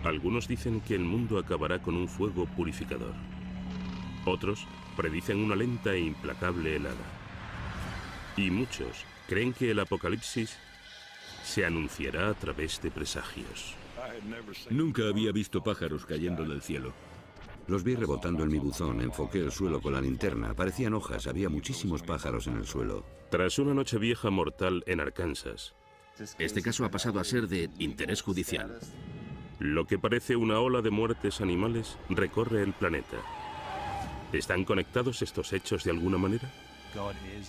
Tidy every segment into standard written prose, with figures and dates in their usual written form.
Algunos dicen que el mundo acabará con un fuego purificador. Otros predicen una lenta e implacable helada. Y muchos creen que el apocalipsis se anunciará a través de presagios. Nunca había visto pájaros cayendo del cielo. Los vi rebotando en mi buzón, enfoqué el suelo con la linterna. Parecían hojas, había muchísimos pájaros en el suelo. Tras una nochevieja mortal en Arkansas, Este caso ha pasado a ser de interés judicial. lo que parece una ola de muertes animales recorre el planeta. ¿Están conectados estos hechos de alguna manera?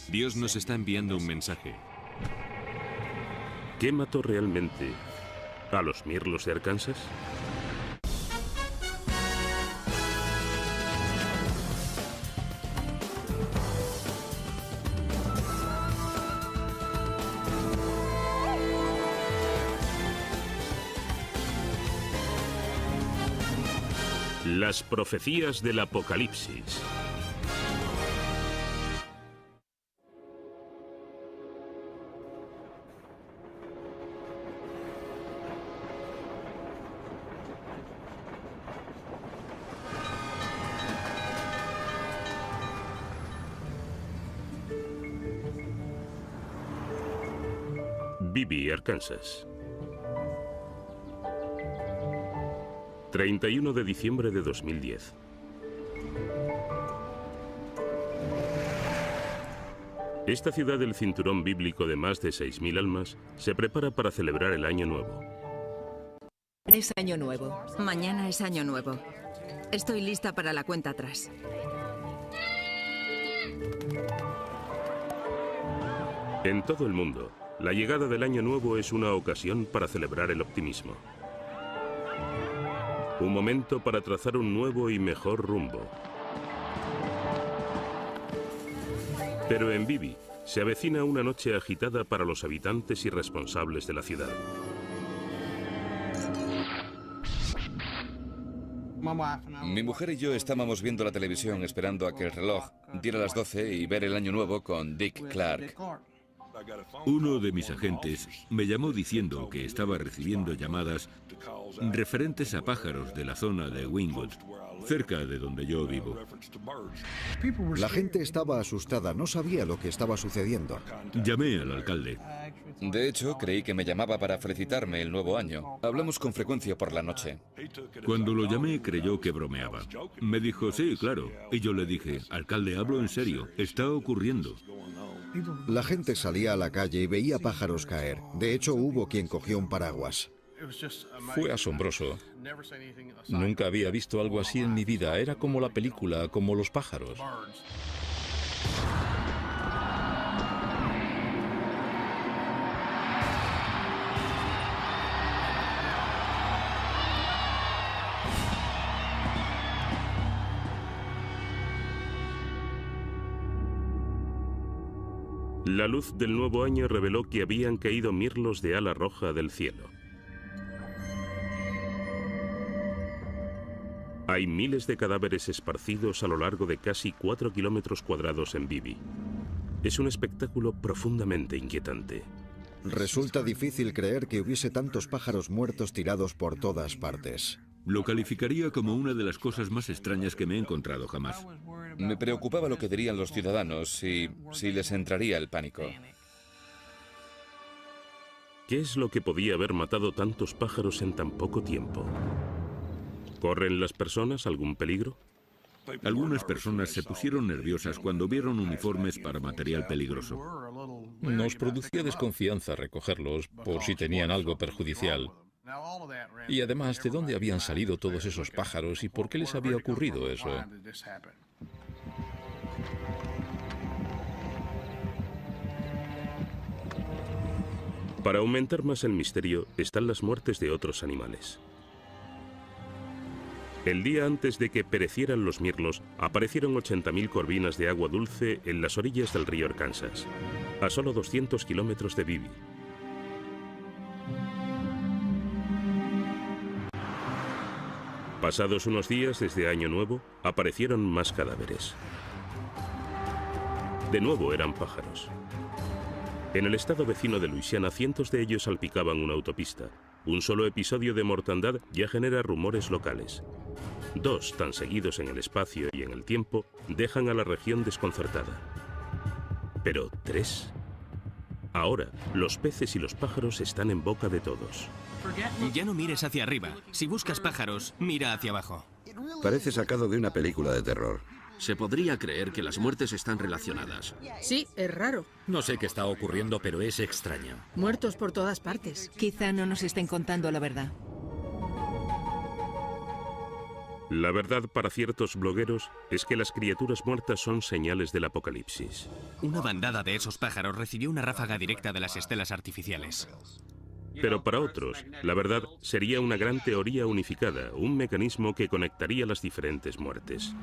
Dios nos está enviando un mensaje. ¿Qué mató realmente a los mirlos de Arkansas? Las profecías del Apocalipsis. Bibi, Arkansas. 31 de diciembre de 2010. Esta ciudad del cinturón bíblico de más de 6.000 almas se prepara para celebrar el Año Nuevo. Es Año Nuevo. Mañana es Año Nuevo. Estoy lista para la cuenta atrás. En todo el mundo, la llegada del Año Nuevo es una ocasión para celebrar el optimismo. Un momento para trazar un nuevo y mejor rumbo. Pero en Bibi se avecina una noche agitada para los habitantes y responsables de la ciudad. Mi mujer y yo estábamos viendo la televisión esperando a que el reloj diera las 12 y ver el Año Nuevo con Dick Clark. Uno de mis agentes me llamó diciendo que estaba recibiendo llamadas referentes a pájaros de la zona de Wynwood, cerca de donde yo vivo. La gente estaba asustada, no sabía lo que estaba sucediendo. Llamé al alcalde. De hecho, creí que me llamaba para felicitarme el nuevo año. Hablamos con frecuencia por la noche. Cuando lo llamé, creyó que bromeaba. Me dijo, sí, claro. Y yo le dije, alcalde, hablo en serio, está ocurriendo. La gente salía a la calle y veía pájaros caer. De hecho, hubo quien cogió un paraguas. Fue asombroso. Nunca había visto algo así en mi vida. Era como la película, como los pájaros. La luz del nuevo año reveló que habían caído mirlos de ala roja del cielo. Hay miles de cadáveres esparcidos a lo largo de casi 4 kilómetros cuadrados en Bibi. Es un espectáculo profundamente inquietante. Resulta difícil creer que hubiese tantos pájaros muertos tirados por todas partes. Lo calificaría como una de las cosas más extrañas que me he encontrado jamás. Me preocupaba lo que dirían los ciudadanos y si les entraría el pánico. ¿Qué es lo que podía haber matado tantos pájaros en tan poco tiempo? ¿Corren las personas algún peligro? Algunas personas se pusieron nerviosas cuando vieron uniformes para material peligroso. Nos producía desconfianza recogerlos por si tenían algo perjudicial. Y además, ¿de dónde habían salido todos esos pájaros y por qué les había ocurrido eso? Para aumentar más el misterio, están las muertes de otros animales. El día antes de que perecieran los mirlos, aparecieron 80.000 corvinas de agua dulce en las orillas del río Arkansas, a solo 200 kilómetros de Bibi. Pasados unos días desde Año Nuevo, aparecieron más cadáveres. De nuevo eran pájaros. En el estado vecino de Luisiana, cientos de ellos salpicaban una autopista. un solo episodio de mortandad ya genera rumores locales. 2 tan seguidos en el espacio y en el tiempo dejan a la región desconcertada. Pero 3. Ahora, los peces y los pájaros están en boca de todos. Ya no mires hacia arriba. Si buscas pájaros, mira hacia abajo. Parece sacado de una película de terror. Se podría creer que las muertes están relacionadas. Sí, es raro. No sé qué está ocurriendo, pero es extraño. Muertos por todas partes. Quizá no nos estén contando la verdad. La verdad para ciertos blogueros es que las criaturas muertas son señales del apocalipsis. Una bandada de esos pájaros recibió una ráfaga directa de las estelas artificiales. Pero para otros, la verdad sería una gran teoría unificada, un mecanismo que conectaría las diferentes muertes.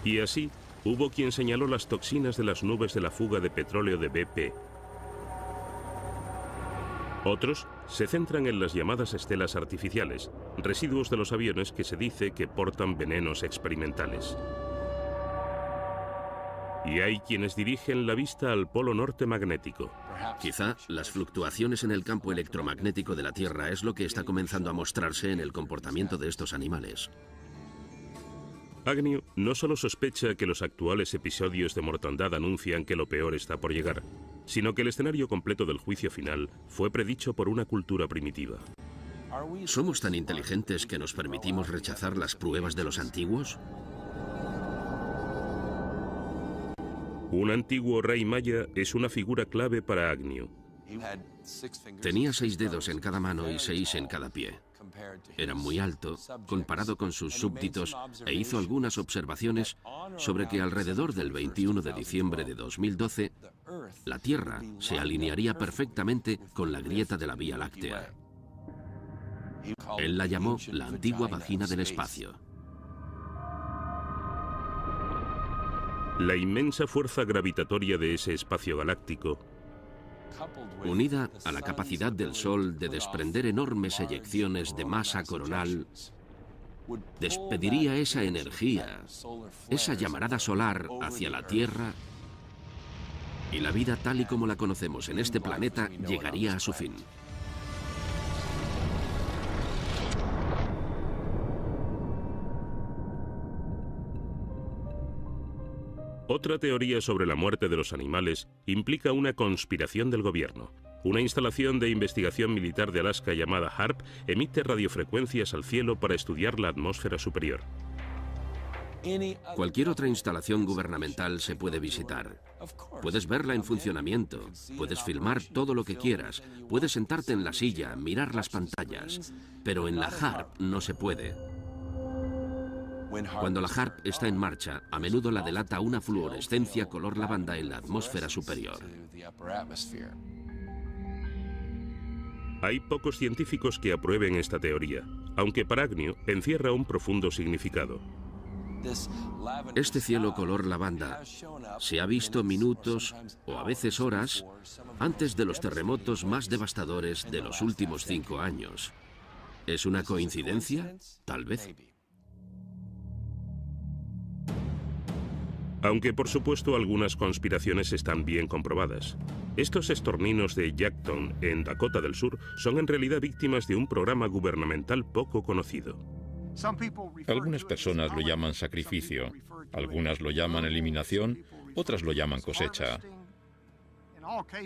Y así, hubo quien señaló las toxinas de las nubes de la fuga de petróleo de BP. Otros se centran en las llamadas estelas artificiales, residuos de los aviones que se dice que portan venenos experimentales. Y hay quienes dirigen la vista al polo norte magnético. Quizá las fluctuaciones en el campo electromagnético de la Tierra es lo que está comenzando a mostrarse en el comportamiento de estos animales. Agnew no solo sospecha que los actuales episodios de mortandad anuncian que lo peor está por llegar, sino que el escenario completo del juicio final fue predicho por una cultura primitiva. ¿Somos tan inteligentes que nos permitimos rechazar las pruebas de los antiguos? Un antiguo rey maya es una figura clave para Agnew. Tenía 6 dedos en cada mano y 6 en cada pie. Era muy alto, comparado con sus súbditos, e hizo algunas observaciones sobre que alrededor del 21 de diciembre de 2012, la Tierra se alinearía perfectamente con la grieta de la Vía Láctea. Él la llamó la antigua vagina del espacio. La inmensa fuerza gravitatoria de ese espacio galáctico, unida a la capacidad del Sol de desprender enormes eyecciones de masa coronal, despediría esa energía, esa llamarada solar hacia la Tierra, y la vida tal y como la conocemos en este planeta llegaría a su fin. Otra teoría sobre la muerte de los animales implica una conspiración del gobierno. Una instalación de investigación militar de Alaska llamada HAARP emite radiofrecuencias al cielo para estudiar la atmósfera superior. Cualquier otra instalación gubernamental se puede visitar. Puedes verla en funcionamiento, puedes filmar todo lo que quieras, puedes sentarte en la silla, mirar las pantallas, pero en la HAARP no se puede. Cuando la HAARP está en marcha, a menudo la delata una fluorescencia color lavanda en la atmósfera superior. Hay pocos científicos que aprueben esta teoría, aunque para Agnew encierra un profundo significado. Este cielo color lavanda se ha visto minutos o a veces horas antes de los terremotos más devastadores de los últimos 5 años. ¿Es una coincidencia? Tal vez. Aunque por supuesto algunas conspiraciones están bien comprobadas. Estos estorninos de Yankton, en Dakota del Sur, son en realidad víctimas de un programa gubernamental poco conocido. Algunas personas lo llaman sacrificio, algunas lo llaman eliminación, otras lo llaman cosecha.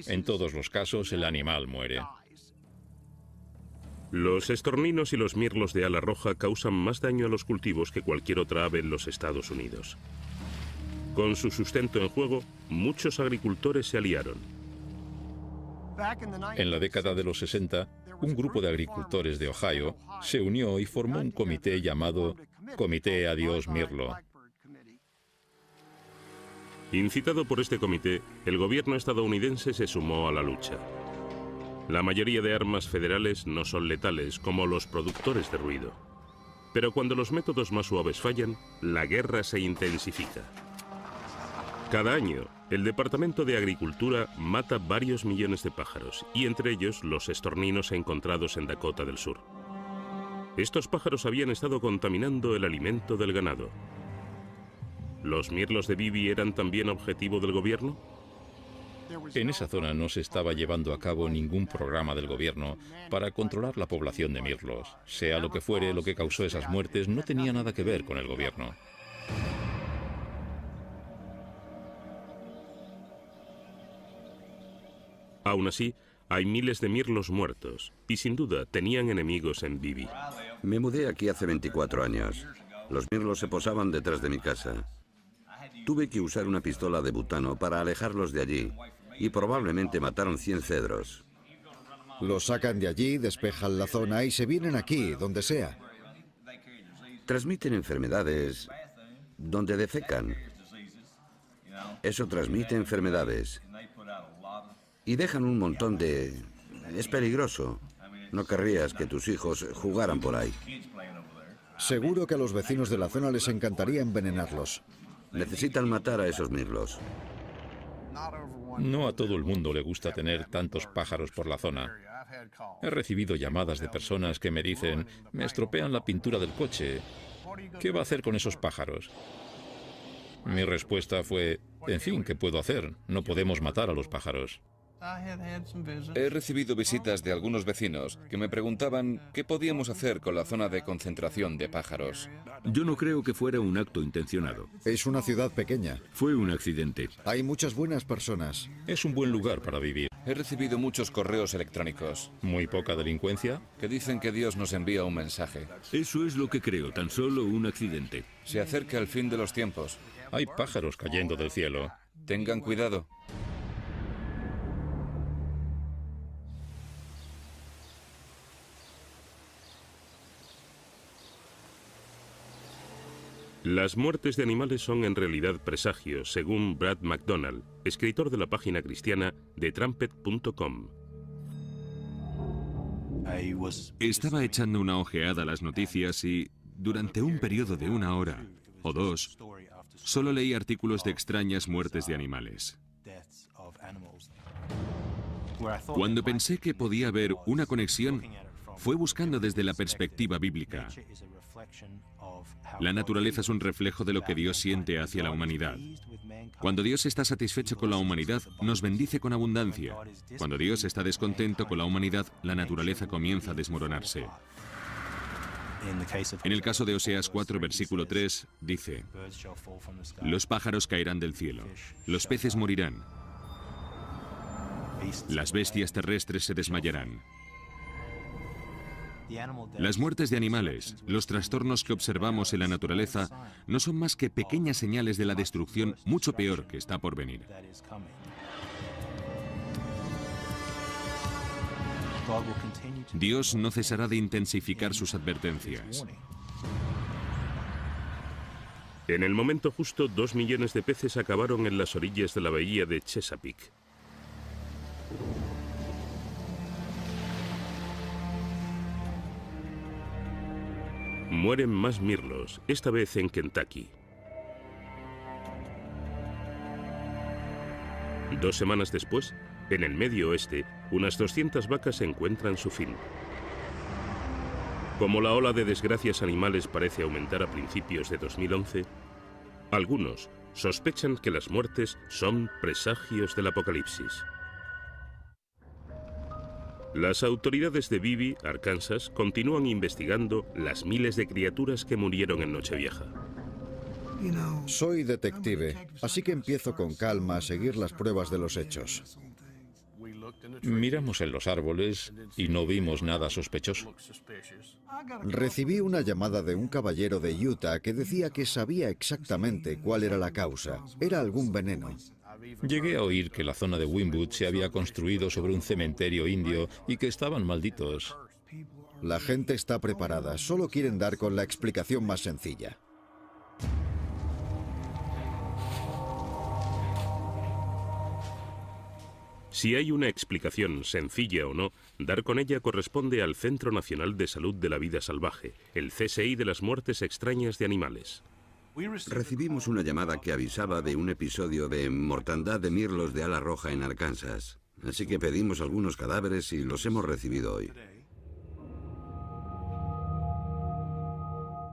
En todos los casos, el animal muere. Los estorninos y los mirlos de ala roja causan más daño a los cultivos que cualquier otra ave en los Estados Unidos. Con su sustento en juego, muchos agricultores se aliaron. En la década de los 60, un grupo de agricultores de Ohio se unió y formó un comité llamado Comité Adiós Mirlo. Incitado por este comité, el gobierno estadounidense se sumó a la lucha. La mayoría de armas federales no son letales, como los productores de ruido. Pero cuando los métodos más suaves fallan, la guerra se intensifica. Cada año, el Departamento de Agricultura mata varios millones de pájaros, y entre ellos los estorninos encontrados en Dakota del Sur. Estos pájaros habían estado contaminando el alimento del ganado. ¿Los mirlos de Bibi eran también objetivo del gobierno? En esa zona no se estaba llevando a cabo ningún programa del gobierno para controlar la población de mirlos. Sea lo que fuere lo que causó esas muertes, no tenía nada que ver con el gobierno. Aún así, hay miles de mirlos muertos y sin duda tenían enemigos en Bibi. Me mudé aquí hace 24 años. Los mirlos se posaban detrás de mi casa. Tuve que usar una pistola de butano para alejarlos de allí y probablemente mataron 100 cedros. Los sacan de allí, despejan la zona y se vienen aquí, donde sea. Transmiten enfermedades donde defecan. Eso transmite enfermedades. Y dejan un montón de... Es peligroso. No querrías que tus hijos jugaran por ahí. Seguro que a los vecinos de la zona les encantaría envenenarlos. Necesitan matar a esos mirlos. No a todo el mundo le gusta tener tantos pájaros por la zona. He recibido llamadas de personas que me dicen, me estropean la pintura del coche. ¿Qué va a hacer con esos pájaros? Mi respuesta fue, en fin, ¿qué puedo hacer? No podemos matar a los pájaros. He recibido visitas de algunos vecinos que me preguntaban qué podíamos hacer con la zona de concentración de pájaros. Yo no creo que fuera un acto intencionado. Es una ciudad pequeña. Fue un accidente. Hay muchas buenas personas. Es un buen lugar para vivir. He recibido muchos correos electrónicos. Muy poca delincuencia. Que dicen que Dios nos envía un mensaje. Eso es lo que creo, tan solo un accidente. Se acerca el fin de los tiempos. Hay pájaros cayendo del cielo. Tengan cuidado. Las muertes de animales son en realidad presagios, según Brad McDonald, escritor de la página cristiana de Trumpet.com. Estaba echando una ojeada a las noticias y, durante un periodo de 1 hora o 2, solo leí artículos de extrañas muertes de animales. Cuando pensé que podía haber una conexión, fue buscando desde la perspectiva bíblica. La naturaleza es un reflejo de lo que Dios siente hacia la humanidad. Cuando Dios está satisfecho con la humanidad, nos bendice con abundancia. Cuando Dios está descontento con la humanidad, la naturaleza comienza a desmoronarse. En el caso de Oseas 4, versículo 3, dice: los pájaros caerán del cielo, los peces morirán, las bestias terrestres se desmayarán. Las muertes de animales, los trastornos que observamos en la naturaleza, no son más que pequeñas señales de la destrucción mucho peor que está por venir. Dios no cesará de intensificar sus advertencias. En el momento justo, 2 millones de peces acabaron en las orillas de la bahía de Chesapeake. Mueren más mirlos, esta vez en Kentucky. 2 semanas después, en el Medio Oeste, unas 200 vacas encuentran su fin. Como la ola de desgracias animales parece aumentar a principios de 2011, algunos sospechan que las muertes son presagios del apocalipsis. Las autoridades de Bibi, Arkansas, continúan investigando las miles de criaturas que murieron en Nochevieja. Soy detective, así que empiezo con calma a seguir las pruebas de los hechos. Miramos en los árboles y no vimos nada sospechoso. Recibí una llamada de un caballero de Utah que decía que sabía exactamente cuál era la causa. Era algún veneno. Llegué a oír que la zona de Wynwood se había construido sobre un cementerio indio y que estaban malditos. La gente está preparada, solo quieren dar con la explicación más sencilla. Si hay una explicación, sencilla o no, dar con ella corresponde al Centro Nacional de Salud de la Vida Salvaje, el CSI de las muertes extrañas de animales. Recibimos una llamada que avisaba de un episodio de mortandad de mirlos de ala roja en Arkansas. Así que pedimos algunos cadáveres y los hemos recibido hoy.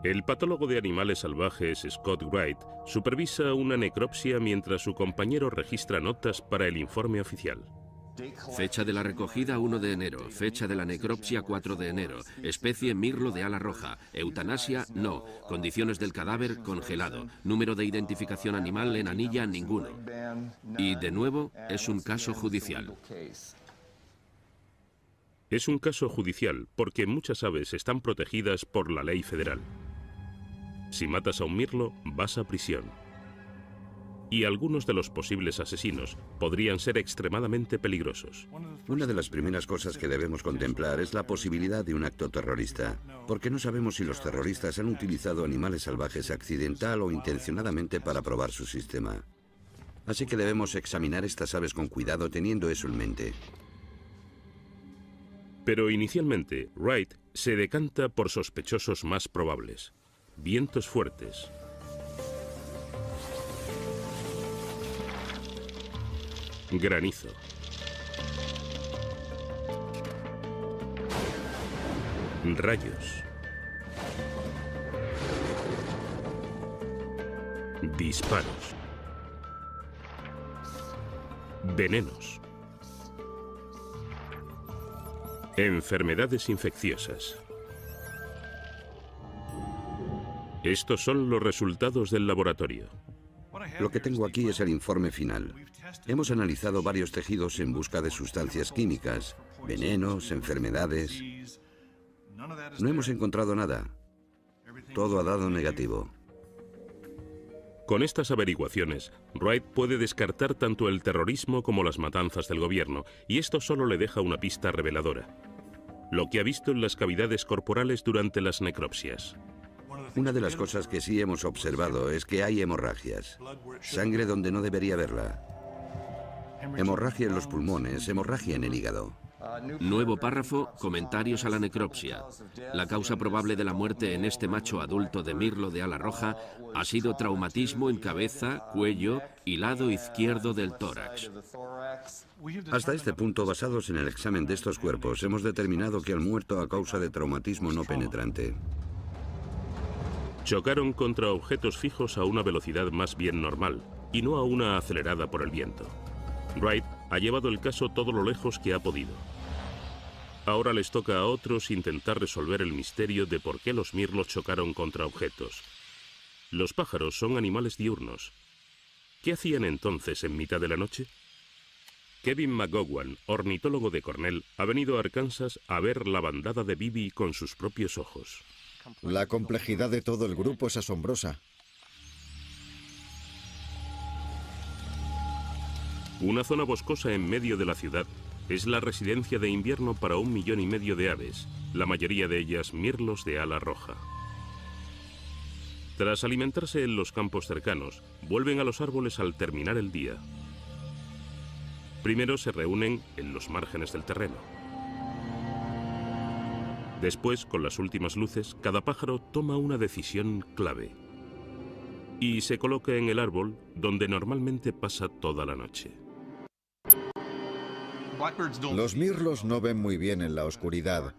El patólogo de animales salvajes Scott Wright supervisa una necropsia mientras su compañero registra notas para el informe oficial. Fecha de la recogida 1 de enero, fecha de la necropsia 4 de enero, especie mirlo de ala roja, eutanasia no, condiciones del cadáver congelado, número de identificación animal en anilla ninguno. Y de nuevo es un caso judicial. Es un caso judicial porque muchas aves están protegidas por la ley federal. Si matas a un mirlo, vas a prisión. Y algunos de los posibles asesinos podrían ser extremadamente peligrosos. Una de las primeras cosas que debemos contemplar es la posibilidad de un acto terrorista, porque no sabemos si los terroristas han utilizado animales salvajes accidental o intencionadamente para probar su sistema. Así que debemos examinar estas aves con cuidado teniendo eso en mente. Pero inicialmente, Wright se decanta por sospechosos más probables. Vientos fuertes. Granizo. Rayos. Disparos. Venenos. Enfermedades infecciosas. Estos son los resultados del laboratorio. Lo que tengo aquí es el informe final. Hemos analizado varios tejidos en busca de sustancias químicas, venenos, enfermedades. No hemos encontrado nada. Todo ha dado negativo. Con estas averiguaciones, Wright puede descartar tanto el terrorismo como las matanzas del gobierno, y esto solo le deja una pista reveladora: lo que ha visto en las cavidades corporales durante las necropsias. Una de las cosas que sí hemos observado es que hay hemorragias. Sangre donde no debería haberla. Hemorragia en los pulmones, hemorragia en el hígado. Nuevo párrafo, comentarios a la necropsia. La causa probable de la muerte en este macho adulto de mirlo de ala roja ha sido traumatismo en cabeza, cuello y lado izquierdo del tórax. Hasta este punto, basados en el examen de estos cuerpos, hemos determinado que han muerto a causa de traumatismo no penetrante. Chocaron contra objetos fijos a una velocidad más bien normal, y no a una acelerada por el viento. Wright ha llevado el caso todo lo lejos que ha podido. Ahora les toca a otros intentar resolver el misterio de por qué los mirlos chocaron contra objetos. Los pájaros son animales diurnos. ¿Qué hacían entonces en mitad de la noche? Kevin McGowan, ornitólogo de Cornell, ha venido a Arkansas a ver la bandada de Bibi con sus propios ojos. La complejidad de todo el grupo es asombrosa. Una zona boscosa en medio de la ciudad es la residencia de invierno para 1,5 millones de aves, la mayoría de ellas mirlos de ala roja. Tras alimentarse en los campos cercanos, vuelven a los árboles al terminar el día. Primero se reúnen en los márgenes del terreno. Después, con las últimas luces, cada pájaro toma una decisión clave y se coloca en el árbol donde normalmente pasa toda la noche. Los mirlos no ven muy bien en la oscuridad,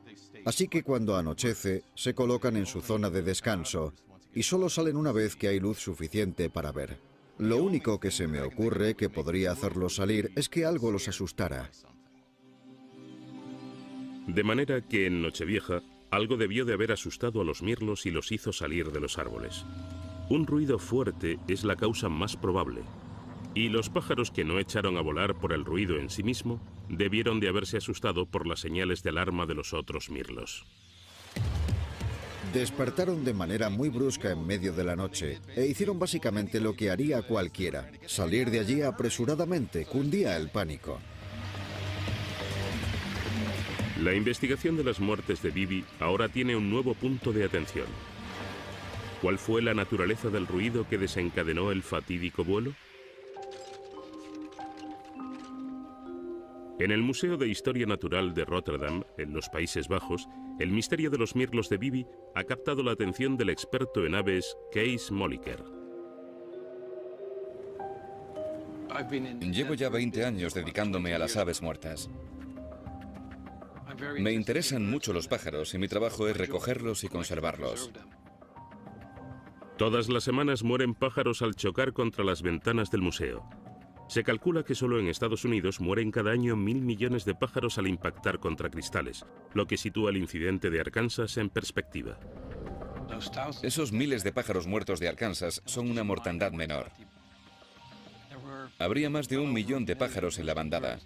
así que cuando anochece se colocan en su zona de descanso y solo salen una vez que hay luz suficiente para ver. Lo único que se me ocurre que podría hacerlos salir es que algo los asustara. De manera que en Nochevieja algo debió de haber asustado a los mirlos y los hizo salir de los árboles. Un ruido fuerte es la causa más probable, y los pájaros que no echaron a volar por el ruido en sí mismo debieron de haberse asustado por las señales de alarma de los otros mirlos. Despertaron de manera muy brusca en medio de la noche e hicieron básicamente lo que haría cualquiera: salir de allí apresuradamente. Cundía el pánico. La investigación de las muertes de Bibi ahora tiene un nuevo punto de atención. ¿Cuál fue la naturaleza del ruido que desencadenó el fatídico vuelo? En el Museo de Historia Natural de Rotterdam, en los Países Bajos, el misterio de los mirlos de Bibi ha captado la atención del experto en aves Kees Molliker. Llevo ya 20 años dedicándome a las aves muertas. Me interesan mucho los pájaros y mi trabajo es recogerlos y conservarlos. Todas las semanas mueren pájaros al chocar contra las ventanas del museo. Se calcula que solo en Estados Unidos mueren cada año 1.000 millones de pájaros al impactar contra cristales, lo que sitúa el incidente de Arkansas en perspectiva. Esos miles de pájaros muertos de Arkansas son una mortandad menor. Habría más de 1 millón de pájaros en la bandada.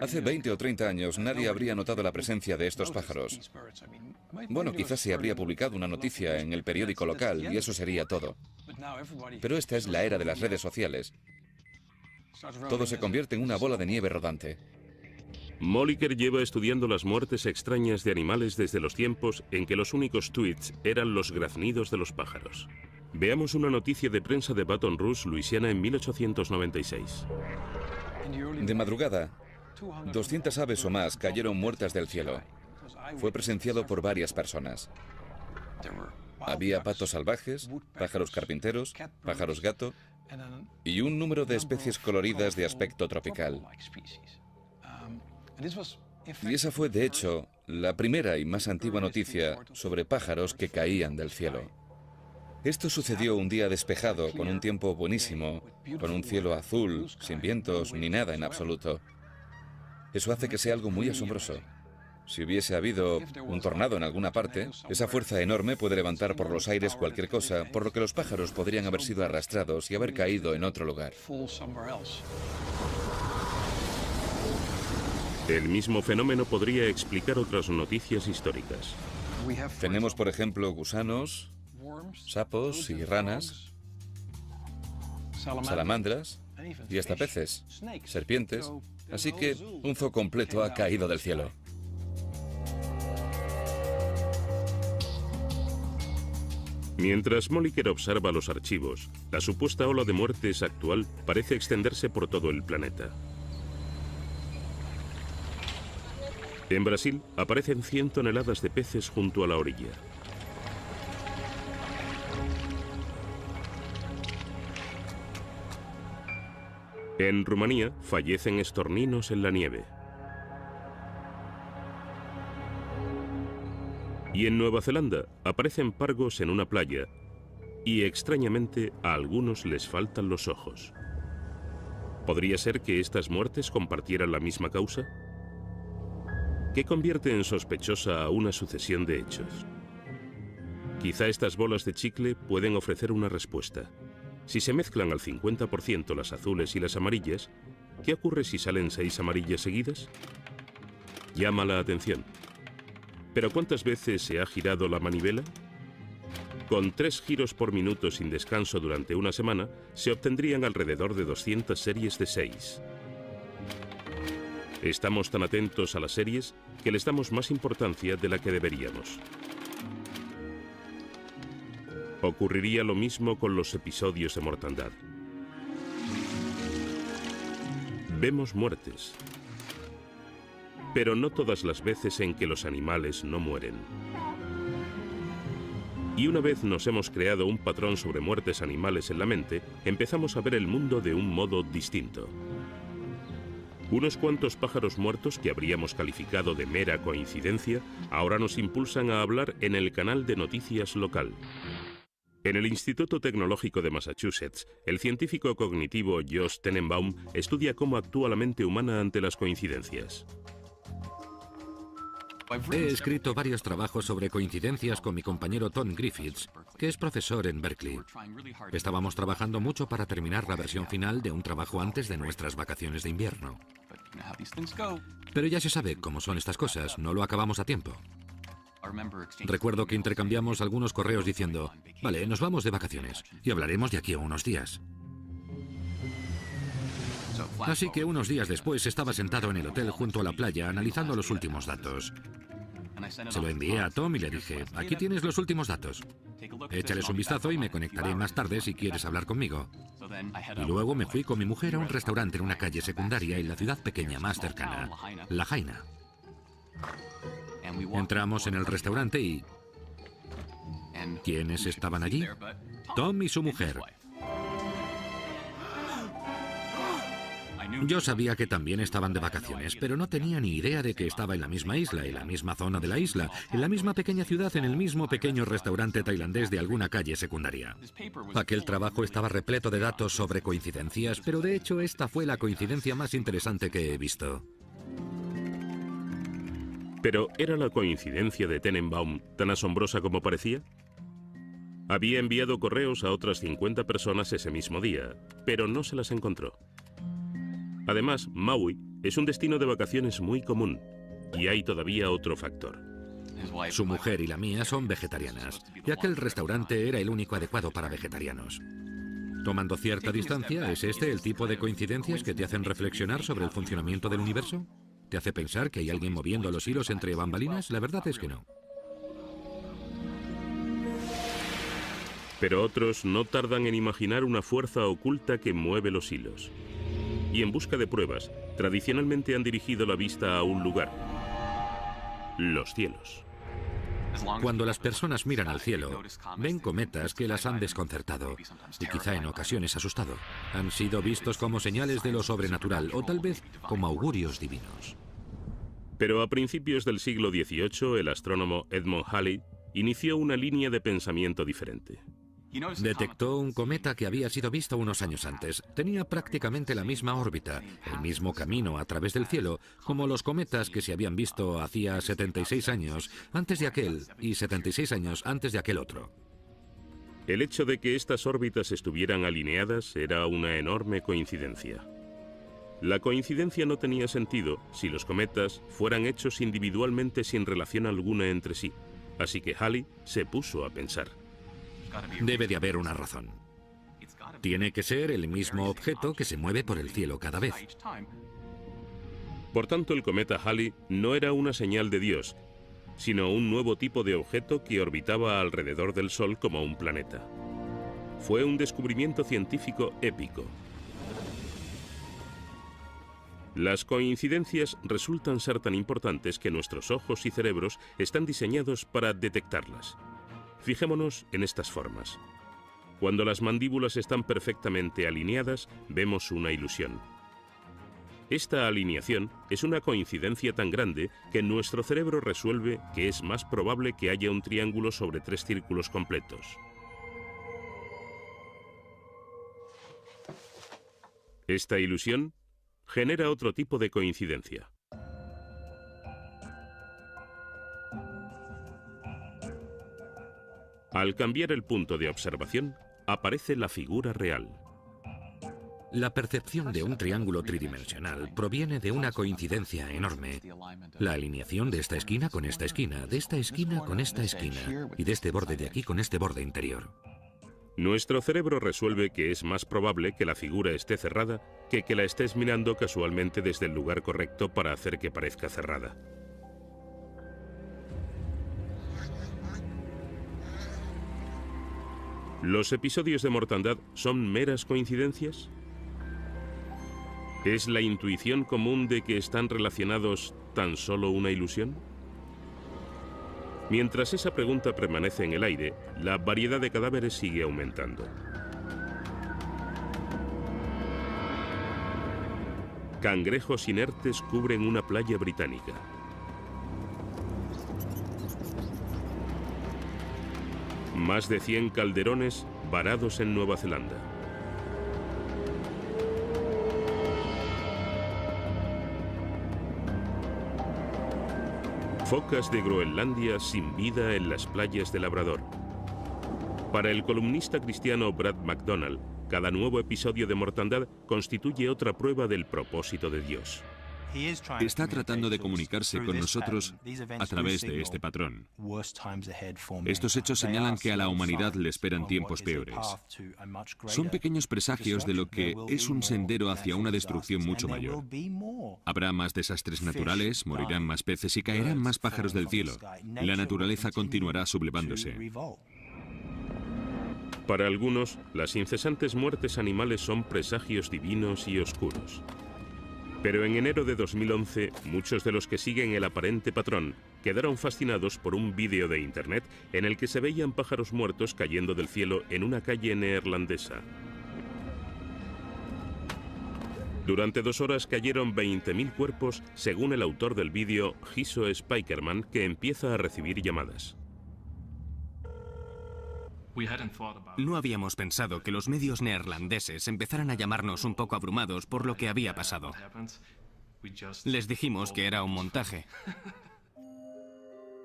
Hace 20 o 30 años nadie habría notado la presencia de estos pájaros. Bueno, quizás se habría publicado una noticia en el periódico local y eso sería todo. Pero esta es la era de las redes sociales. Todo se convierte en una bola de nieve rodante. Moliker lleva estudiando las muertes extrañas de animales desde los tiempos en que los únicos tweets eran los graznidos de los pájaros. Veamos una noticia de prensa de Baton Rouge, Luisiana, en 1896. De madrugada, 200 aves o más cayeron muertas del cielo. Fue presenciado por varias personas. Había patos salvajes, pájaros carpinteros, pájaros gato y un número de especies coloridas de aspecto tropical. Y esa fue, de hecho, la primera y más antigua noticia sobre pájaros que caían del cielo. Esto sucedió un día despejado, con un tiempo buenísimo, con un cielo azul, sin vientos ni nada en absoluto. Eso hace que sea algo muy asombroso. Si hubiese habido un tornado en alguna parte, esa fuerza enorme puede levantar por los aires cualquier cosa, por lo que los pájaros podrían haber sido arrastrados y haber caído en otro lugar. El mismo fenómeno podría explicar otras noticias históricas. Tenemos, por ejemplo, gusanos, sapos y ranas, salamandras y hasta peces, serpientes, así que un zoo completo ha caído del cielo. Mientras Moliker observa los archivos, la supuesta ola de muertes actual parece extenderse por todo el planeta. En Brasil aparecen 100 toneladas de peces junto a la orilla. En Rumanía fallecen estorninos en la nieve. Y en Nueva Zelanda aparecen pargos en una playa y extrañamente a algunos les faltan los ojos. ¿Podría ser que estas muertes compartieran la misma causa? ¿Qué convierte en sospechosa a una sucesión de hechos? Quizá estas bolas de chicle pueden ofrecer una respuesta. Si se mezclan al 50% las azules y las amarillas, ¿qué ocurre si salen 6 amarillas seguidas? Llama la atención. ¿Pero cuántas veces se ha girado la manivela? Con 3 giros por minuto sin descanso durante una semana, se obtendrían alrededor de 200 series de 6. Estamos tan atentos a las series que les damos más importancia de la que deberíamos. Ocurriría lo mismo con los episodios de mortandad. Vemos muertes, pero no todas las veces en que los animales no mueren. Y una vez nos hemos creado un patrón sobre muertes animales en la mente, empezamos a ver el mundo de un modo distinto. Unos cuantos pájaros muertos que habríamos calificado de mera coincidencia, ahora nos impulsan a hablar en el canal de noticias local. En el Instituto Tecnológico de Massachusetts, el científico cognitivo Josh Tenenbaum estudia cómo actúa la mente humana ante las coincidencias. He escrito varios trabajos sobre coincidencias con mi compañero Tom Griffiths, que es profesor en Berkeley. Estábamos trabajando mucho para terminar la versión final de un trabajo antes de nuestras vacaciones de invierno. Pero ya se sabe cómo son estas cosas, no lo acabamos a tiempo. Recuerdo que intercambiamos algunos correos diciendo, vale, nos vamos de vacaciones y hablaremos de aquí a unos días. Así que unos días después estaba sentado en el hotel junto a la playa analizando los últimos datos. Se lo envié a Tom y le dije, aquí tienes los últimos datos. Échales un vistazo y me conectaré más tarde si quieres hablar conmigo. Y luego me fui con mi mujer a un restaurante en una calle secundaria en la ciudad pequeña más cercana, Lahaina. Entramos en el restaurante y... ¿quiénes estaban allí? Yo sabía que también estaban de vacaciones, pero no tenía ni idea de que estaba en la misma isla, en la misma zona de la isla, en la misma pequeña ciudad, en el mismo pequeño restaurante tailandés de alguna calle secundaria. Aquel trabajo estaba repleto de datos sobre coincidencias, pero de hecho esta fue la coincidencia más interesante que he visto. ¿Pero era la coincidencia de Tenenbaum tan asombrosa como parecía? Había enviado correos a otras 50 personas ese mismo día, pero no se las encontró. Además, Maui es un destino de vacaciones muy común, y hay todavía otro factor. Su mujer y la mía son vegetarianas, y aquel restaurante era el único adecuado para vegetarianos. Tomando cierta distancia, ¿es este el tipo de coincidencias que te hacen reflexionar sobre el funcionamiento del universo? ¿Te hace pensar que hay alguien moviendo los hilos entre bambalinas? La verdad es que no. Pero otros no tardan en imaginar una fuerza oculta que mueve los hilos. Y en busca de pruebas, tradicionalmente han dirigido la vista a un lugar: los cielos. Cuando las personas miran al cielo, ven cometas que las han desconcertado y quizá en ocasiones asustado. Han sido vistos como señales de lo sobrenatural o tal vez como augurios divinos. Pero a principios del siglo XVIII, el astrónomo Edmund Halley inició una línea de pensamiento diferente. Detectó un cometa que había sido visto unos años antes. Tenía prácticamente la misma órbita, el mismo camino a través del cielo, como los cometas que se habían visto hacía 76 años antes de aquel y 76 años antes de aquel otro. El hecho de que estas órbitas estuvieran alineadas era una enorme coincidencia. La coincidencia no tenía sentido si los cometas fueran hechos individualmente sin relación alguna entre sí, así que Halley se puso a pensar. Debe de haber una razón. Tiene que ser el mismo objeto que se mueve por el cielo cada vez. Por tanto, el cometa Halley no era una señal de Dios, sino un nuevo tipo de objeto que orbitaba alrededor del Sol como un planeta. Fue un descubrimiento científico épico. Las coincidencias resultan ser tan importantes que nuestros ojos y cerebros están diseñados para detectarlas. Fijémonos en estas formas. Cuando las mandíbulas están perfectamente alineadas, vemos una ilusión. Esta alineación es una coincidencia tan grande que nuestro cerebro resuelve que es más probable que haya un triángulo sobre 3 círculos completos. Esta ilusión genera otro tipo de coincidencia. Al cambiar el punto de observación, aparece la figura real. La percepción de un triángulo tridimensional proviene de una coincidencia enorme. La alineación de esta esquina con esta esquina, de esta esquina con esta esquina, y de este borde de aquí con este borde interior. Nuestro cerebro resuelve que es más probable que la figura esté cerrada que la estés mirando casualmente desde el lugar correcto para hacer que parezca cerrada. ¿Los episodios de mortandad son meras coincidencias? ¿Es la intuición común de que están relacionados tan solo una ilusión? Mientras esa pregunta permanece en el aire, la variedad de cadáveres sigue aumentando. Cangrejos inertes cubren una playa británica. Más de 100 calderones varados en Nueva Zelanda. Focas de Groenlandia sin vida en las playas de Labrador. Para el columnista cristiano Brad McDonald, cada nuevo episodio de mortandad constituye otra prueba del propósito de Dios. Está tratando de comunicarse con nosotros a través de este patrón. Estos hechos señalan que a la humanidad le esperan tiempos peores. Son pequeños presagios de lo que es un sendero hacia una destrucción mucho mayor. Habrá más desastres naturales, morirán más peces y caerán más pájaros del cielo. La naturaleza continuará sublevándose. Para algunos, las incesantes muertes animales son presagios divinos y oscuros. Pero en enero de 2011, muchos de los que siguen el aparente patrón quedaron fascinados por un vídeo de internet en el que se veían pájaros muertos cayendo del cielo en una calle neerlandesa. Durante 2 horas cayeron 20.000 cuerpos, según el autor del vídeo, Giso Spijkerman, que empieza a recibir llamadas. No habíamos pensado que los medios neerlandeses empezaran a llamarnos un poco abrumados por lo que había pasado. Les dijimos que era un montaje.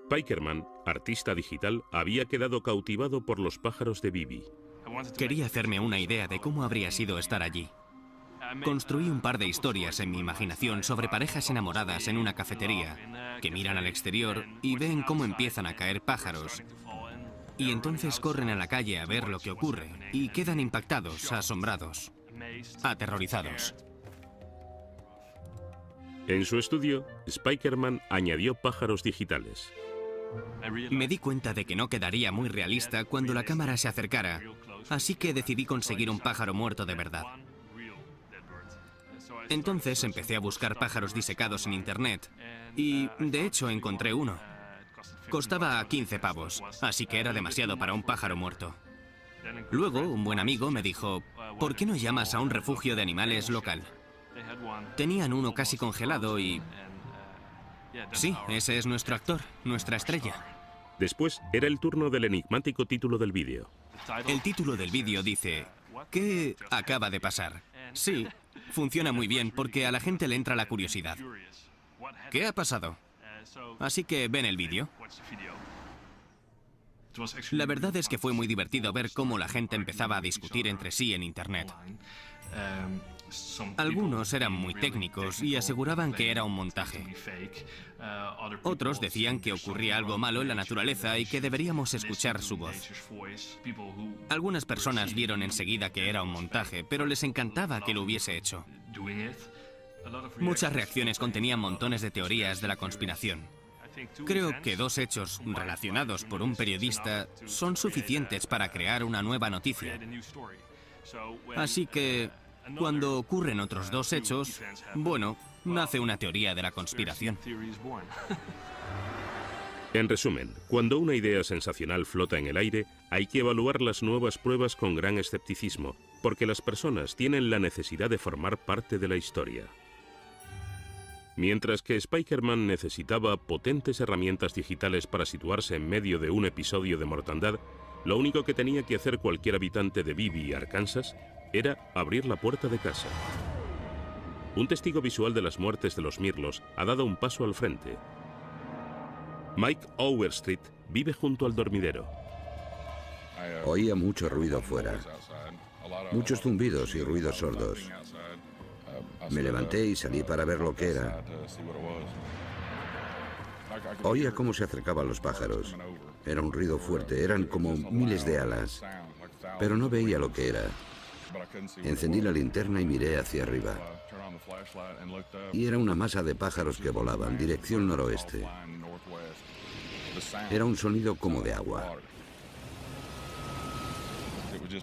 Spijkerman, artista digital, había quedado cautivado por los pájaros de Bibi. Quería hacerme una idea de cómo habría sido estar allí. Construí un par de historias en mi imaginación sobre parejas enamoradas en una cafetería, que miran al exterior y ven cómo empiezan a caer pájaros. Y entonces corren a la calle a ver lo que ocurre y quedan impactados, asombrados, aterrorizados. En su estudio, Spijkerman añadió pájaros digitales. Me di cuenta de que no quedaría muy realista cuando la cámara se acercara, así que decidí conseguir un pájaro muerto de verdad. Entonces empecé a buscar pájaros disecados en internet y, de hecho, encontré uno. Costaba 15 pavos, así que era demasiado para un pájaro muerto. Luego, un buen amigo me dijo, ¿por qué no llamas a un refugio de animales local? Tenían uno casi congelado y... Sí, ese es nuestro actor, nuestra estrella. Después, era el turno del enigmático título del vídeo. El título del vídeo dice, ¿qué acaba de pasar? Sí, funciona muy bien porque a la gente le entra la curiosidad. ¿Qué ha pasado? Así que ven el vídeo. La verdad es que fue muy divertido ver cómo la gente empezaba a discutir entre sí en internet. Algunos eran muy técnicos y aseguraban que era un montaje. Otros decían que ocurría algo malo en la naturaleza y que deberíamos escuchar su voz. Algunas personas vieron enseguida que era un montaje, pero les encantaba que lo hubiese hecho. Muchas reacciones contenían montones de teorías de la conspiración. Creo que 2 hechos relacionados por un periodista son suficientes para crear una nueva noticia. Así que, cuando ocurren otros 2 hechos, bueno, nace una teoría de la conspiración. En resumen, cuando una idea sensacional flota en el aire, hay que evaluar las nuevas pruebas con gran escepticismo, porque las personas tienen la necesidad de formar parte de la historia. Mientras que Spijkerman necesitaba potentes herramientas digitales para situarse en medio de un episodio de mortandad, lo único que tenía que hacer cualquier habitante de Bibi, Arkansas, era abrir la puerta de casa. Un testigo visual de las muertes de los mirlos ha dado un paso al frente. Mike Overstreet vive junto al dormidero. Oía mucho ruido fuera, muchos zumbidos y ruidos sordos. Me levanté y salí para ver lo que era. Oía cómo se acercaban los pájaros. Era un ruido fuerte, eran como miles de alas, pero no veía lo que era. Encendí la linterna y miré hacia arriba. Y era una masa de pájaros que volaban, dirección noroeste. Era un sonido como de agua.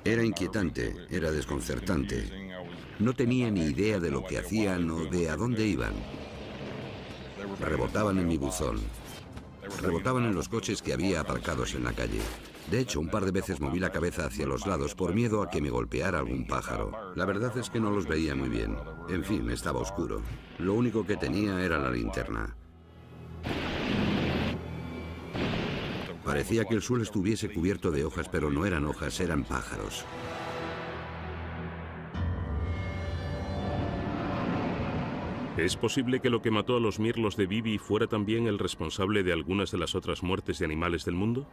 Era inquietante, era desconcertante. No tenía ni idea de lo que hacían o de a dónde iban. Rebotaban en mi buzón. Rebotaban en los coches que había aparcados en la calle. De hecho, un par de veces moví la cabeza hacia los lados por miedo a que me golpeara algún pájaro. La verdad es que no los veía muy bien. En fin, estaba oscuro. Lo único que tenía era la linterna. Parecía que el suelo estuviese cubierto de hojas, pero no eran hojas, eran pájaros. ¿Es posible que lo que mató a los mirlos de Bibi fuera también el responsable de algunas de las otras muertes de animales del mundo?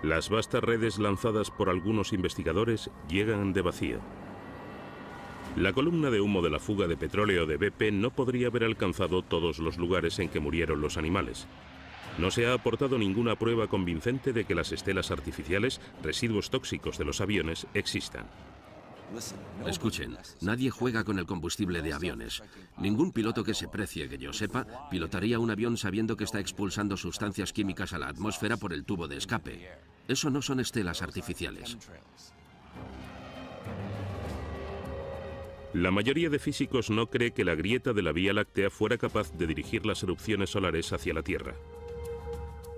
Las vastas redes lanzadas por algunos investigadores llegan de vacío. La columna de humo de la fuga de petróleo de BP no podría haber alcanzado todos los lugares en que murieron los animales. No se ha aportado ninguna prueba convincente de que las estelas artificiales, residuos tóxicos de los aviones, existan. Escuchen, nadie juega con el combustible de aviones. Ningún piloto que se precie, que yo sepa, pilotaría un avión sabiendo que está expulsando sustancias químicas a la atmósfera por el tubo de escape. Eso no son estelas artificiales. La mayoría de físicos no cree que la grieta de la Vía Láctea fuera capaz de dirigir las erupciones solares hacia la Tierra.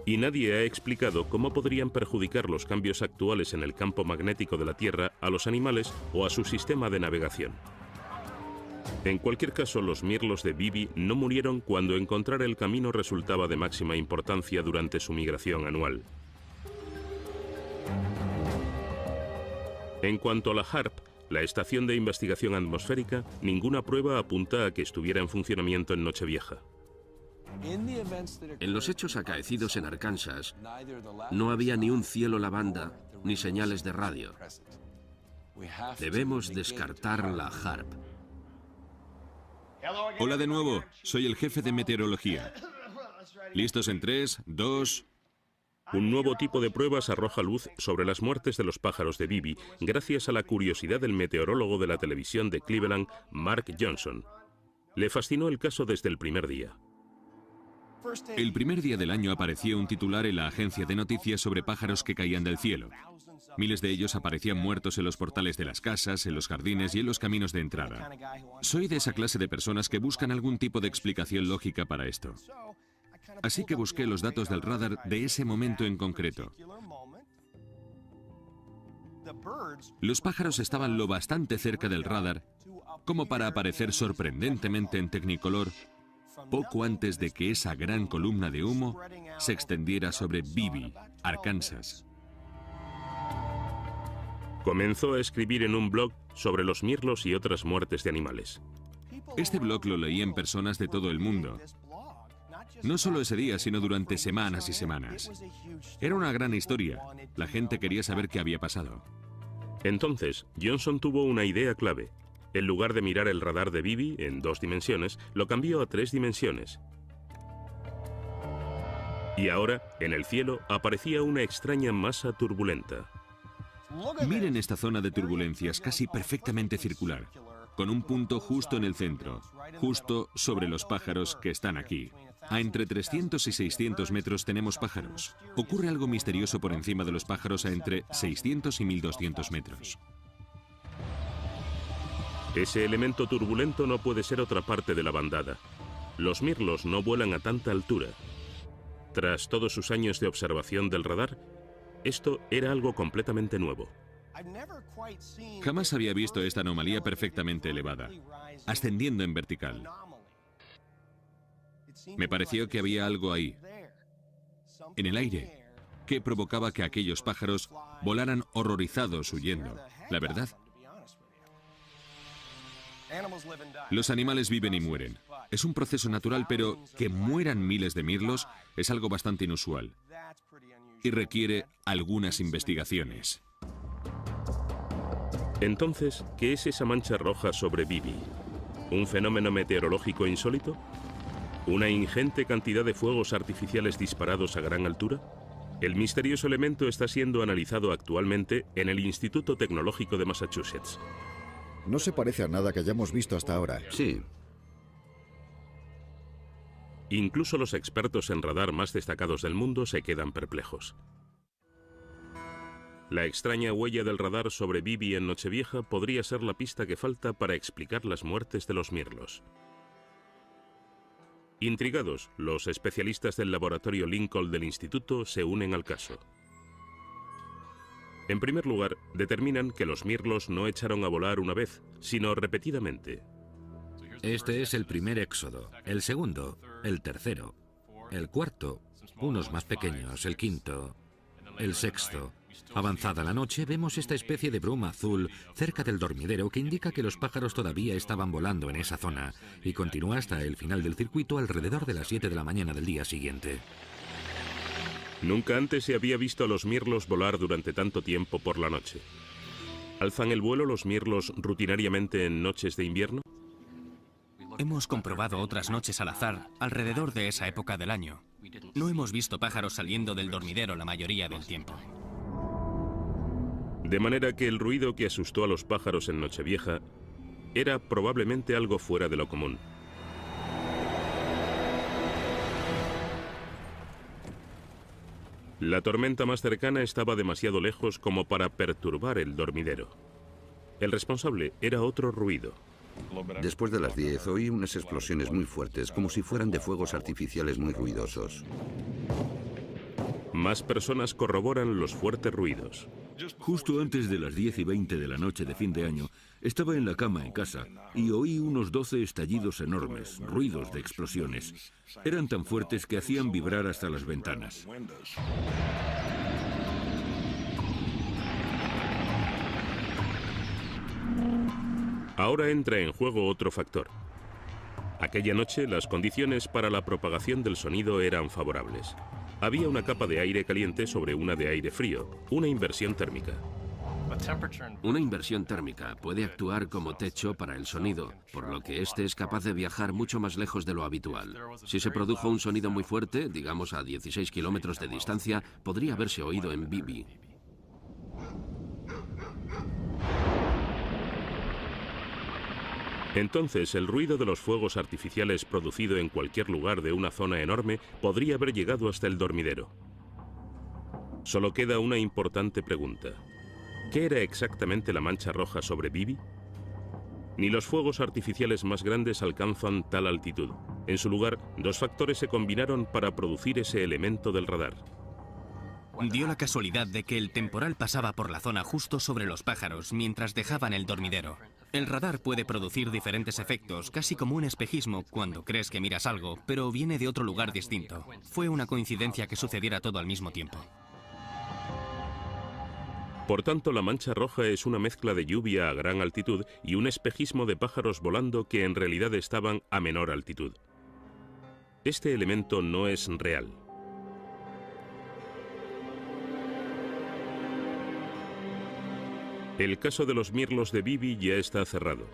Y nadie ha explicado cómo podrían perjudicar los cambios actuales en el campo magnético de la Tierra a los animales o a su sistema de navegación. En cualquier caso, los mirlos de Bibi no murieron cuando encontrar el camino resultaba de máxima importancia durante su migración anual. En cuanto a la HAARP, la Estación de Investigación Atmosférica, ninguna prueba apunta a que estuviera en funcionamiento en Nochevieja. En los hechos acaecidos en Arkansas, no había ni un cielo lavanda ni señales de radio. Debemos descartar la HAARP. Hola de nuevo, soy el jefe de meteorología. ¿Listos en 3, 2... Un nuevo tipo de pruebas arroja luz sobre las muertes de los pájaros de Bibi gracias a la curiosidad del meteorólogo de la televisión de Cleveland, Mark Johnson. Le fascinó el caso desde el primer día. El primer día del año apareció un titular en la agencia de noticias sobre pájaros que caían del cielo. Miles de ellos aparecían muertos en los portales de las casas, en los jardines y en los caminos de entrada. Soy de esa clase de personas que buscan algún tipo de explicación lógica para esto. Así que busqué los datos del radar de ese momento en concreto. Los pájaros estaban lo bastante cerca del radar como para aparecer sorprendentemente en Technicolor poco antes de que esa gran columna de humo se extendiera sobre Bibi, Arkansas. Comenzó a escribir en un blog sobre los mirlos y otras muertes de animales. Este blog lo leían personas de todo el mundo. No solo ese día, sino durante semanas y semanas. Era una gran historia. La gente quería saber qué había pasado. Entonces, Johnson tuvo una idea clave. En lugar de mirar el radar de Bibi en 2 dimensiones, lo cambió a 3 dimensiones. Y ahora, en el cielo, aparecía una extraña masa turbulenta. Miren esta zona de turbulencias casi perfectamente circular, con un punto justo en el centro, justo sobre los pájaros que están aquí. A entre 300 y 600 metros tenemos pájaros. Ocurre algo misterioso por encima de los pájaros a entre 600 y 1200 metros. Ese elemento turbulento no puede ser otra parte de la bandada. Los mirlos no vuelan a tanta altura. Tras todos sus años de observación del radar, esto era algo completamente nuevo. Jamás había visto esta anomalía perfectamente elevada, ascendiendo en vertical. Me pareció que había algo ahí, en el aire, que provocaba que aquellos pájaros volaran horrorizados huyendo. La verdad. Los animales viven y mueren. Es un proceso natural, pero que mueran miles de mirlos es algo bastante inusual y requiere algunas investigaciones. Entonces, ¿qué es esa mancha roja sobre Bibi? ¿Un fenómeno meteorológico insólito? ¿Una ingente cantidad de fuegos artificiales disparados a gran altura? El misterioso elemento está siendo analizado actualmente en el Instituto Tecnológico de Massachusetts. No se parece a nada que hayamos visto hasta ahora. Sí. Incluso los expertos en radar más destacados del mundo se quedan perplejos. La extraña huella del radar sobre Bibi en Nochevieja podría ser la pista que falta para explicar las muertes de los mirlos. Intrigados, los especialistas del laboratorio Lincoln del instituto se unen al caso. En primer lugar, determinan que los mirlos no echaron a volar una vez, sino repetidamente. Este es el primer éxodo, el segundo, el tercero, el cuarto, unos más pequeños, el quinto, el sexto. Avanzada la noche, vemos esta especie de bruma azul cerca del dormidero que indica que los pájaros todavía estaban volando en esa zona y continúa hasta el final del circuito alrededor de las 7 de la mañana del día siguiente. Nunca antes se había visto a los mirlos volar durante tanto tiempo por la noche. ¿Alzan el vuelo los mirlos rutinariamente en noches de invierno? Hemos comprobado otras noches al azar alrededor de esa época del año. No hemos visto pájaros saliendo del dormidero la mayoría del tiempo. De manera que el ruido que asustó a los pájaros en Nochevieja era probablemente algo fuera de lo común. La tormenta más cercana estaba demasiado lejos como para perturbar el dormidero. El responsable era otro ruido. Después de las 10 oí unas explosiones muy fuertes, como si fueran de fuegos artificiales muy ruidosos. Más personas corroboran los fuertes ruidos. Justo antes de las 10:20 de la noche de fin de año, estaba en la cama en casa y oí unos 12 estallidos enormes, ruidos de explosiones. Eran tan fuertes que hacían vibrar hasta las ventanas. Ahora entra en juego otro factor. Aquella noche, las condiciones para la propagación del sonido eran favorables. Había una capa de aire caliente sobre una de aire frío, una inversión térmica. Una inversión térmica puede actuar como techo para el sonido, por lo que este es capaz de viajar mucho más lejos de lo habitual. Si se produjo un sonido muy fuerte, digamos a 16 kilómetros de distancia, podría haberse oído en Bibi. Entonces, el ruido de los fuegos artificiales producido en cualquier lugar de una zona enorme podría haber llegado hasta el dormidero. Solo queda una importante pregunta. ¿Qué era exactamente la mancha roja sobre Bibi? Ni los fuegos artificiales más grandes alcanzan tal altitud. En su lugar, dos factores se combinaron para producir ese elemento del radar. Dio la casualidad de que el temporal pasaba por la zona justo sobre los pájaros mientras dejaban el dormidero. El radar puede producir diferentes efectos, casi como un espejismo cuando crees que miras algo, pero viene de otro lugar distinto. Fue una coincidencia que sucediera todo al mismo tiempo. Por tanto, la mancha roja es una mezcla de lluvia a gran altitud y un espejismo de pájaros volando que en realidad estaban a menor altitud. Este elemento no es real. El caso de los mirlos de Bibi ya está cerrado.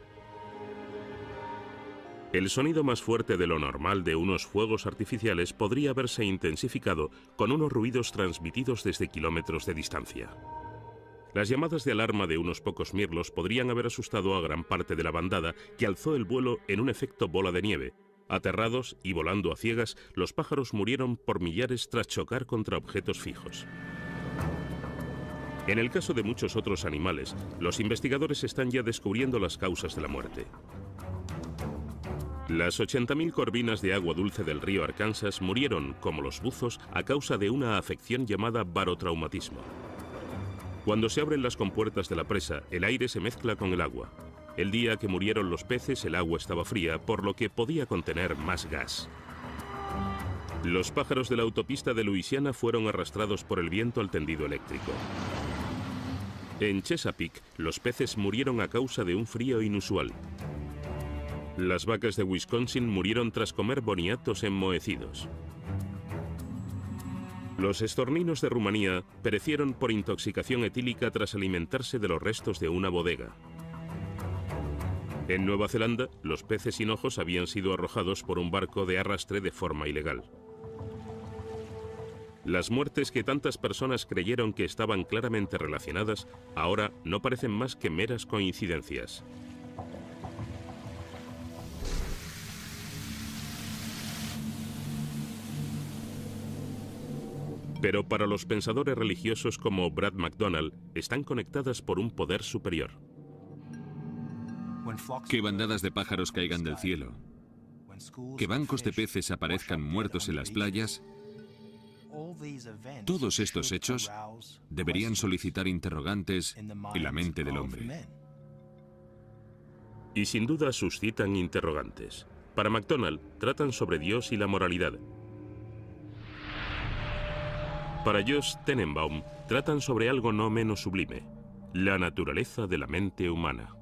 El sonido más fuerte de lo normal de unos fuegos artificiales podría haberse intensificado con unos ruidos transmitidos desde kilómetros de distancia. Las llamadas de alarma de unos pocos mirlos podrían haber asustado a gran parte de la bandada, que alzó el vuelo en un efecto bola de nieve. Aterrados y volando a ciegas, los pájaros murieron por millares tras chocar contra objetos fijos. En el caso de muchos otros animales, los investigadores están ya descubriendo las causas de la muerte. Las 80.000 corvinas de agua dulce del río Arkansas murieron, como los buzos, a causa de una afección llamada barotraumatismo. Cuando se abren las compuertas de la presa, el aire se mezcla con el agua. El día que murieron los peces, el agua estaba fría, por lo que podía contener más gas. Los pájaros de la autopista de Luisiana fueron arrastrados por el viento al tendido eléctrico. En Chesapeake, los peces murieron a causa de un frío inusual. Las vacas de Wisconsin murieron tras comer boniatos enmohecidos. Los estorninos de Rumanía perecieron por intoxicación etílica tras alimentarse de los restos de una bodega. En Nueva Zelanda, los peces hinojos habían sido arrojados por un barco de arrastre de forma ilegal. Las muertes que tantas personas creyeron que estaban claramente relacionadas, ahora no parecen más que meras coincidencias. Pero para los pensadores religiosos como Brad McDonald, están conectadas por un poder superior. Que bandadas de pájaros caigan del cielo, que bancos de peces aparezcan muertos en las playas. Todos estos hechos deberían solicitar interrogantes en la mente del hombre. Y sin duda suscitan interrogantes. Para McDonald, tratan sobre Dios y la moralidad. Para Josh Tenenbaum, tratan sobre algo no menos sublime: la naturaleza de la mente humana.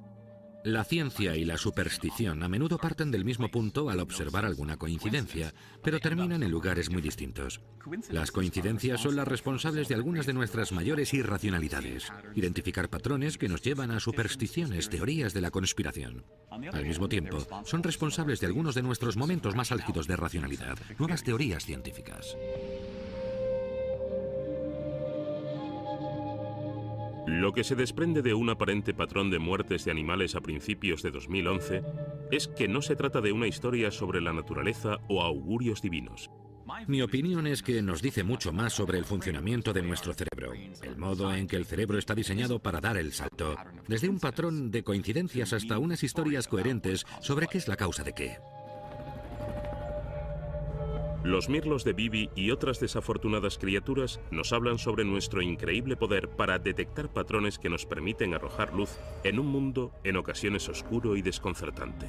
La ciencia y la superstición a menudo parten del mismo punto al observar alguna coincidencia, pero terminan en lugares muy distintos. Las coincidencias son las responsables de algunas de nuestras mayores irracionalidades. Identificar patrones que nos llevan a supersticiones, teorías de la conspiración. Al mismo tiempo, son responsables de algunos de nuestros momentos más álgidos de racionalidad, nuevas teorías científicas. Lo que se desprende de un aparente patrón de muertes de animales a principios de 2011 es que no se trata de una historia sobre la naturaleza o augurios divinos. Mi opinión es que nos dice mucho más sobre el funcionamiento de nuestro cerebro, el modo en que el cerebro está diseñado para dar el salto, desde un patrón de coincidencias hasta unas historias coherentes sobre qué es la causa de qué. Los mirlos de Bibi y otras desafortunadas criaturas nos hablan sobre nuestro increíble poder para detectar patrones que nos permiten arrojar luz en un mundo en ocasiones oscuro y desconcertante.